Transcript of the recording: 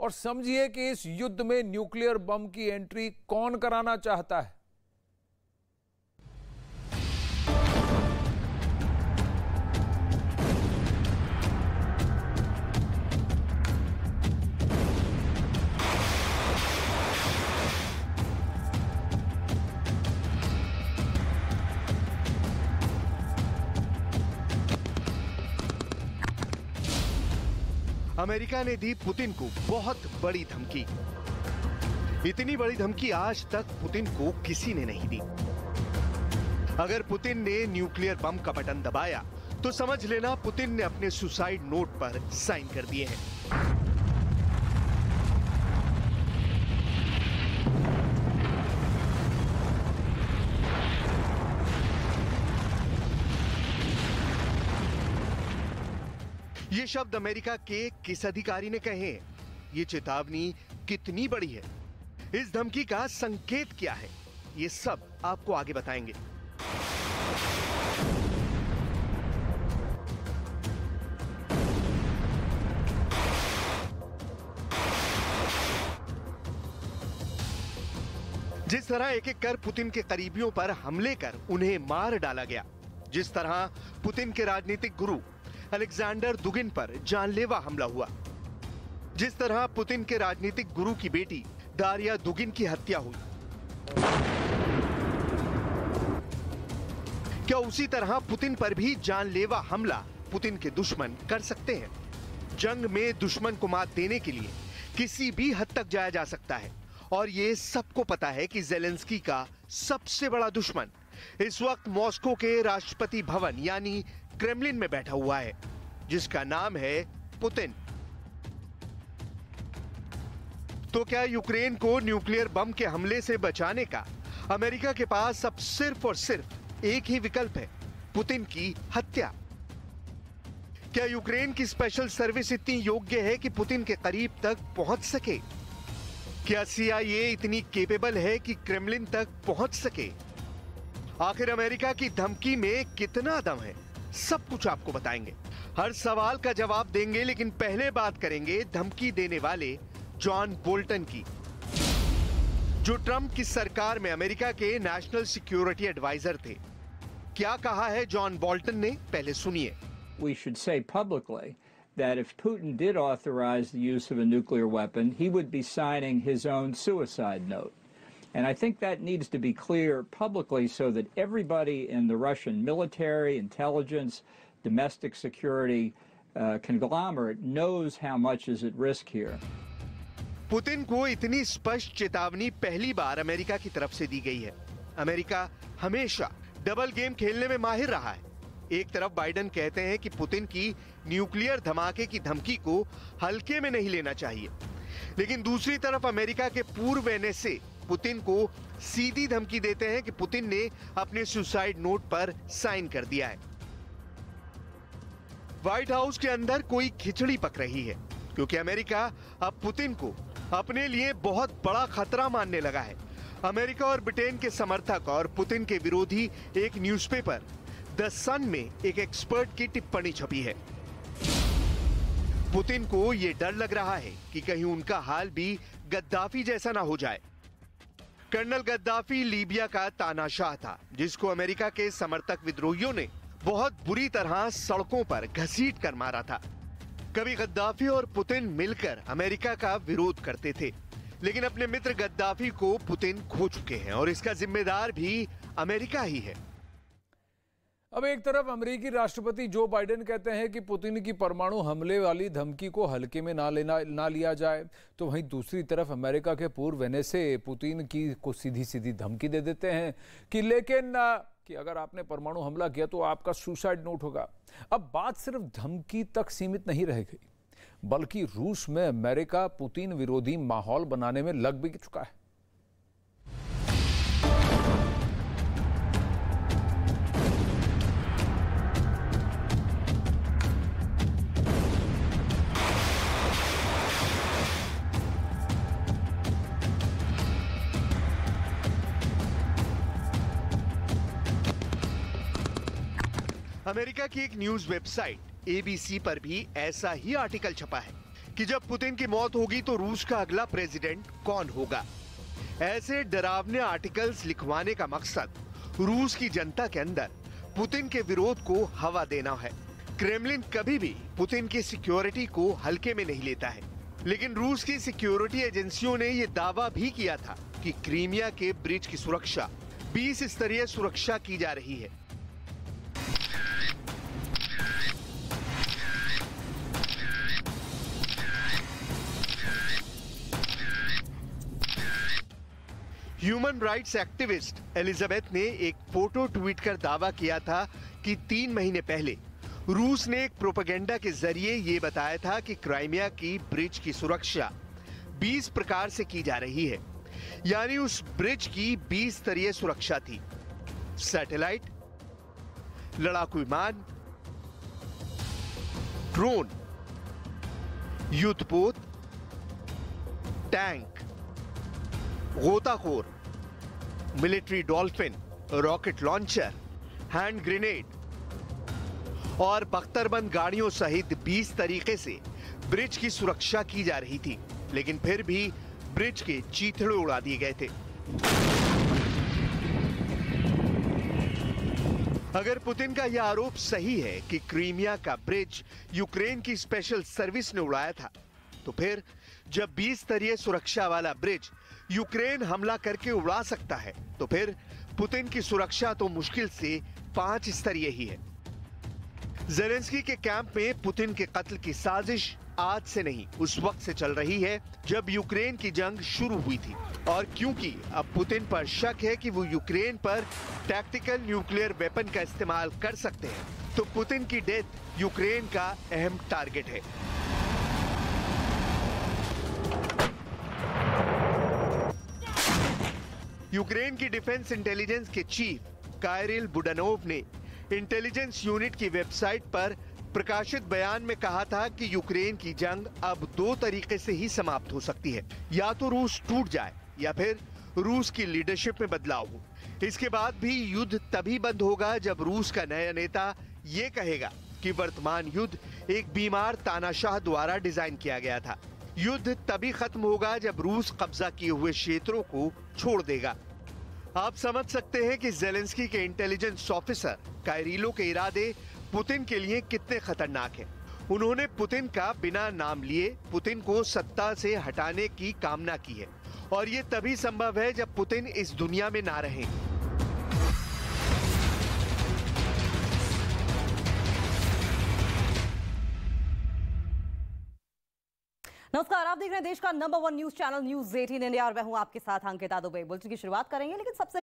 और समझिए कि इस युद्ध में न्यूक्लियर बम की एंट्री कौन कराना चाहता है। अमेरिका ने दी पुतिन को बहुत बड़ी धमकी। इतनी बड़ी धमकी आज तक पुतिन को किसी ने नहीं दी। अगर पुतिन ने न्यूक्लियर बम का बटन दबाया तो समझ लेना पुतिन ने अपने सुसाइड नोट पर साइन कर दिए हैं। ये शब्द अमेरिका के किस अधिकारी ने कहे हैं? ये चेतावनी कितनी बड़ी है? इस धमकी का संकेत क्या है? ये सब आपको आगे बताएंगे। जिस तरह एक एक कर पुतिन के करीबियों पर हमले कर उन्हें मार डाला गया, जिस तरह पुतिन के राजनीतिक गुरु अलेक्जेंडर दुगिन पर जानलेवा हमला हुआ, जिस तरह पुतिन के राजनीतिक गुरु की बेटी दारिया दुगिन की हत्या हुई, क्या उसी तरह पुतिन पर भी जानलेवा हमला पुतिन के दुश्मन कर सकते हैं? जंग में दुश्मन को मात देने के लिए किसी भी हद तक जाया जा सकता है और ये सबको पता है कि ज़ेलेंस्की का सबसे बड़ा दुश्मन इस वक्त मॉस्को के राष्ट्रपति भवन यानी क्रेमलिन में बैठा हुआ है, जिसका नाम है पुतिन। तो क्या यूक्रेन को न्यूक्लियर बम के हमले से बचाने का अमेरिका के पास अब सिर्फ और सिर्फ एक ही विकल्प है, पुतिन की हत्या? क्या यूक्रेन की स्पेशल सर्विस इतनी योग्य है कि पुतिन के करीब तक पहुंच सके? क्या CIA इतनी केपेबल है कि क्रेमलिन तक पहुंच सके? आखिर अमेरिका की धमकी में कितना दम है, सब कुछ आपको बताएंगे। हर सवाल का जवाब देंगे, लेकिन पहले बात करेंगे धमकी देने वाले जॉन बोल्टन की, जो ट्रंप की सरकार में अमेरिका के नेशनल सिक्योरिटी एडवाइजर थे। क्या कहा है जॉन बोल्टन ने, पहले सुनिए। We should say publicly that if Putin did authorize the use of a nuclear weapon, he would be signing his own suicide note. And I think that needs to be clear publicly so that everybody in the Russian military, intelligence, domestic security conglomerate knows how much is at risk here. Putin को इतनी स्पष्ट चेतावनी पहली बार America की तरफ से दी गई है। अमेरिका हमेशा डबल गेम खेलने में माहिर रहा है। एक तरफ बाइडेन कहते हैं कि पुतिन की न्यूक्लियर धमाके की धमकी को हल्के में नहीं लेना चाहिए, लेकिन दूसरी तरफ अमेरिका के पूर्व एनएसए पुतिन को सीधी धमकी देते हैं कि पुतिन ने अपने सुसाइड नोट पर साइन कर दिया है। व्हाइट हाउस के अंदर कोई खिचड़ी पक रही है, क्योंकि अमेरिका अब पुतिन को अपने लिए बहुत बड़ा खतरा मानने लगा है। अमेरिका और ब्रिटेन के समर्थक और पुतिन के विरोधी एक न्यूज़पेपर द सन में एक एक्सपर्ट की टिप्पणी छपी है। पुतिन को यह डर लग रहा है कि कहीं उनका हाल भी गद्दाफी जैसा ना हो जाए। कर्नल गद्दाफी लीबिया का तानाशाह था, जिसको अमेरिका के समर्थक विद्रोहियों ने बहुत बुरी तरह सड़कों पर घसीट कर मारा था। कभी गद्दाफी और पुतिन मिलकर अमेरिका का विरोध करते थे, लेकिन अपने मित्र गद्दाफी को पुतिन खो चुके हैं और इसका जिम्मेदार भी अमेरिका ही है। अब एक तरफ अमेरिकी राष्ट्रपति जो बाइडेन कहते हैं कि पुतिन की परमाणु हमले वाली धमकी को हल्के में ना लिया जाए, तो वहीं दूसरी तरफ अमेरिका के पूर्व एनएसए पुतिन की को सीधी सीधी धमकी दे देते हैं कि लेकिन कि अगर आपने परमाणु हमला किया तो आपका सुसाइड नोट होगा। अब बात सिर्फ धमकी तक सीमित नहीं रह गई, बल्कि रूस में अमेरिका पुतिन विरोधी माहौल बनाने में लग भी चुका है। अमेरिका की एक न्यूज वेबसाइट ABC पर भी ऐसा ही आर्टिकल छपा है। कि जब पुतिन की मौत होगी तो रूस का अगला प्रेसिडेंट कौन होगा। ऐसे डरावने आर्टिकल्स लिखवाने का मकसद रूस की जनता के अंदर पुतिन के विरोध को हवा देना है। क्रेमलिन कभी भी पुतिन की सिक्योरिटी को हल्के में नहीं लेता है, लेकिन रूस की सिक्योरिटी एजेंसियों ने यह दावा भी किया था कि क्रीमिया के ब्रिज की सुरक्षा 20 स्तरीय सुरक्षा की जा रही है। ह्यूमन राइट्स एक्टिविस्ट एलिजाबेथ ने एक फोटो ट्वीट कर दावा किया था कि 3 महीने पहले रूस ने एक प्रोपेगेंडा के जरिए यह बताया था कि क्राइमिया की ब्रिज की सुरक्षा 20 प्रकार से की जा रही है, यानी उस ब्रिज की 20 स्तरीय सुरक्षा थी। सैटेलाइट, लड़ाकू विमान, ड्रोन, युद्धपोत, टैंक, गोताखोर, military dolphin, rocket launcher, hand grenade और बख्तरबंद गाड़ियों सहित 20 तरीके से ब्रिज की सुरक्षा की जा रही थी, लेकिन फिर भी ब्रिज के चीथड़े उड़ा दिए गए थे। अगर पुतिन का यह आरोप सही है कि क्रीमिया का ब्रिज यूक्रेन की स्पेशल सर्विस ने उड़ाया था, तो फिर जब 20 स्तरीय सुरक्षा वाला ब्रिज यूक्रेन हमला करके उड़ा सकता है, तो फिर पुतिन की सुरक्षा तो मुश्किल से 5 स्तरीय ही है। ज़ेलेंस्की के कैंप में पुतिन के कत्ल की साजिश आज से नहीं, उस वक्त से चल रही है जब यूक्रेन की जंग शुरू हुई थी। और क्योंकि अब पुतिन पर शक है कि वो यूक्रेन पर टैक्टिकल न्यूक्लियर वेपन का इस्तेमाल कर सकते हैं, तो पुतिन की डेथ यूक्रेन का अहम टारगेट है। यूक्रेन की डिफेंस इंटेलिजेंस के चीफ कायरिल बुडानोव ने इंटेलिजेंस यूनिट की वेबसाइट पर प्रकाशित बयान में कहा था कि यूक्रेन की जंग अब 2 तरीके से ही समाप्त हो सकती है, या तो रूस टूट जाए या फिर रूस की लीडरशिप में बदलाव हो। इसके बाद भी युद्ध तभी बंद होगा जब रूस का नया नेता ये कहेगा कि वर्तमान युद्ध एक बीमार तानाशाह द्वारा डिजाइन किया गया था। युद्ध तभी खत्म होगा जब रूस कब्जा किए हुए क्षेत्रों को छोड़ देगा। आप समझ सकते हैं कि ज़ेलेंस्की के इंटेलिजेंस ऑफिसर कायरिलो के इरादे पुतिन के लिए कितने खतरनाक हैं। उन्होंने पुतिन का बिना नाम लिए पुतिन को सत्ता से हटाने की कामना की है, और ये तभी संभव है जब पुतिन इस दुनिया में ना रहें। नमस्कार, आप देख रहे हैं देश का number 1 news channel news 18 India और मैं हूं आपके साथ अंकिता दुबे। बुलेटिन की शुरुआत करेंगे, लेकिन सबसे